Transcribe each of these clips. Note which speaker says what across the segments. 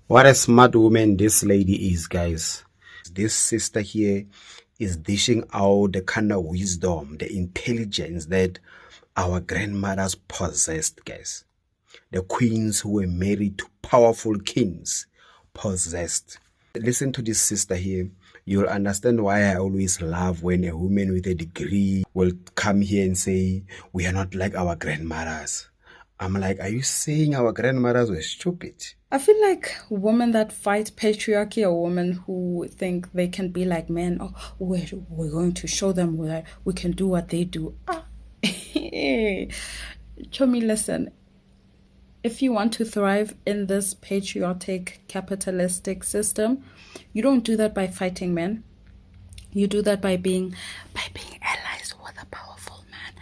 Speaker 1: What a smart woman this lady is, guys. This sister here is dishing out the kind of wisdom, the intelligence that our grandmothers possessed, guys. The queens who were married to powerful kings possessed. Listen to this sister here. You'll understand why I always love when a woman with a degree will come here and say, we are not like our grandmothers. I'm like, are you saying our grandmothers were stupid?
Speaker 2: I feel like women that fight patriarchy are women who think they can be like men. Oh, we're going to show them that we can do what they do. Chomi, listen. If you want to thrive in this patriotic capitalistic system, you don't do that by fighting men. You do that by being allies with a powerful man,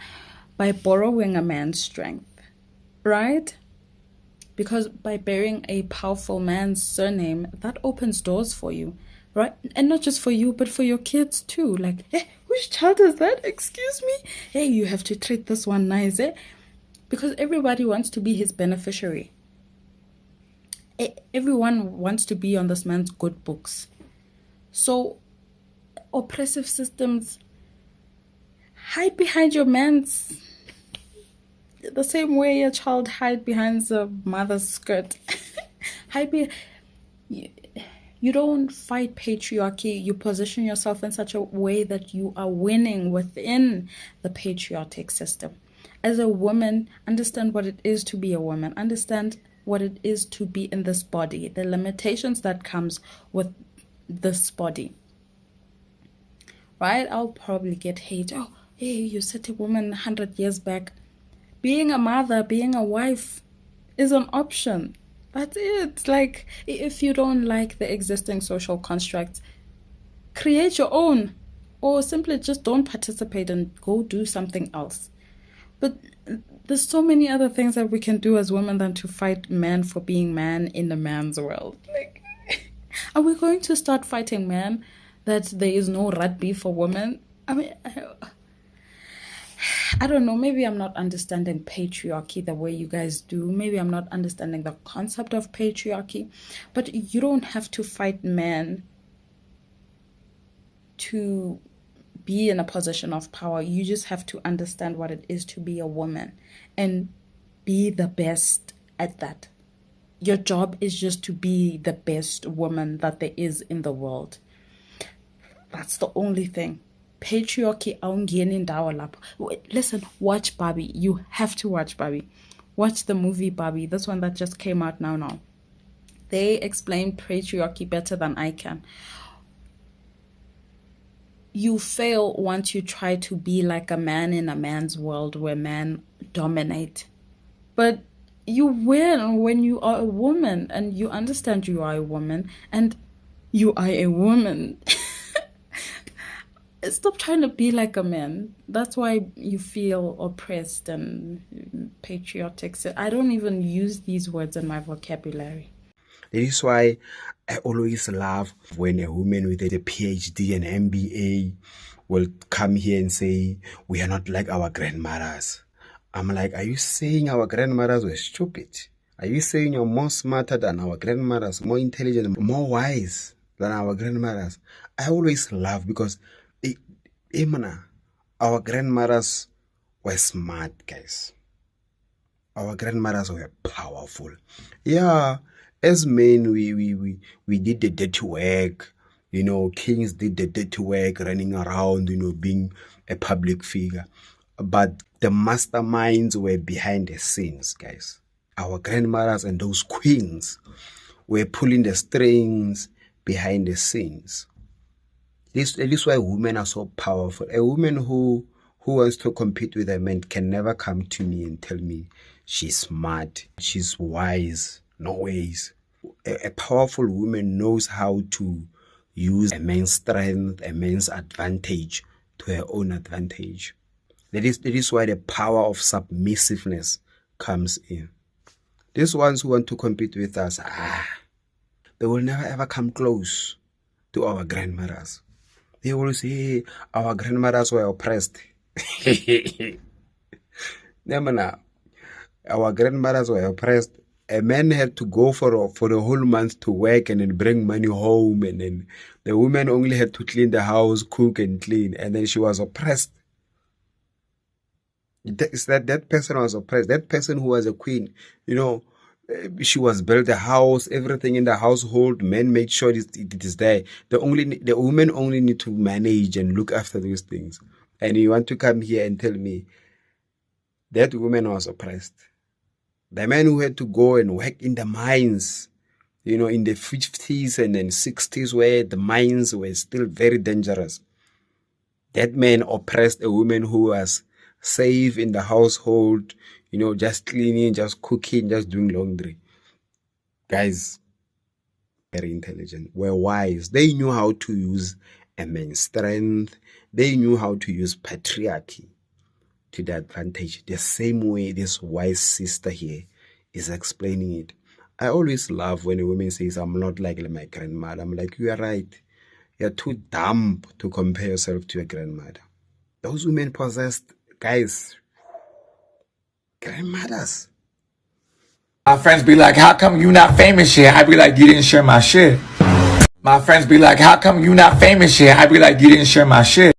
Speaker 2: by borrowing a man's strength, right? Because by bearing a powerful man's surname, that opens doors for you, right? And not just for you, but for your kids too. Like, hey, which child is that? Excuse me? Hey, you have to treat this one nice, eh? Because everybody wants to be his beneficiary. Everyone wants to be on this man's good books. So, oppressive systems hide behind your man's, the same way a child hide behind the mother's skirt. hide be You don't fight patriarchy. You position yourself in such a way that you are winning within the patriotic system. As a woman, understand what it is to be a woman. Understand what it is to be in this body, the limitations that comes with this body. Right? I'll probably get hate. Oh, hey, you said a woman 100 years back. Being a mother, being a wife is an option. That's it. Like, if you don't like the existing social constructs, create your own. Or simply just don't participate and go do something else. But there's so many other things that we can do as women than to fight men for being man in a man's world. Like, are we going to start fighting men that there is no rugby for women? I mean, I don't know. Maybe I'm not understanding patriarchy the way you guys do. Maybe I'm not understanding the concept of patriarchy. But you don't have to fight men to be in a position of power. You just have to understand what it is to be a woman and be the best at that. Your job is just to be the best woman that there is in the world. That's the only thing. Patriarchy awungeni ndawo lapho. Listen, watch Barbie. You have to watch Barbie. Watch the movie Barbie. This one that just came out now. They explain patriarchy better than I can. You fail once you try to be like a man in a man's world where men dominate. But you win when you are a woman and you understand you are a woman and you are a woman. Stop trying to be like a man. That's why you feel oppressed and patriotic. So I don't even use these words in my vocabulary.
Speaker 1: That is why I always love when a woman with a PhD and MBA will come here and say, we are not like our grandmothers. I'm like, are you saying our grandmothers were stupid? Are you saying you're more smarter than our grandmothers, more intelligent, more wise than our grandmothers? I always laugh because our grandmothers were smart, guys. Our grandmothers were powerful. Yeah, as men, we did the dirty work. You know, kings did the dirty work, running around, being a public figure. But the masterminds were behind the scenes, guys. Our grandmothers and those queens were pulling the strings behind the scenes. This is why women are so powerful. A woman who wants to compete with a man can never come to me and tell me she's smart, she's wise. No ways. A powerful woman knows how to use a man's strength, a man's advantage to her own advantage. That is why the power of submissiveness comes in. These ones who want to compete with us, they will never ever come close to our grandmothers. They always say, hey, our grandmothers were oppressed. Our grandmothers were oppressed. a man had to go for a whole month to work and then bring money home, and then the woman only had to clean the house, cook and clean, and then she was oppressed. That person was oppressed. That person who was a queen, she was built a house, everything in the household. Men made sure it is there. The women only need to manage and look after those things. And you want to come here and tell me that woman was oppressed? The man who had to go and work in the mines, in the 50s and then 60s, where the mines were still very dangerous. That man oppressed a woman who was safe in the household, just cleaning, just cooking, just doing laundry. Guys, very intelligent, were wise. They knew how to use a man's strength. They knew how to use patriarchy to their advantage. The same way this wise sister here is explaining it. I always love when a woman says, I'm not like my grandmother. I'm like, you are right. You're too dumb to compare yourself to your grandmother. Those women possessed, guys, grandmothers.
Speaker 3: My friends be like, how come you not famous yet? I be like, you didn't share my shit. My friends be like, how come you not famous yet? I be like, you didn't share my shit.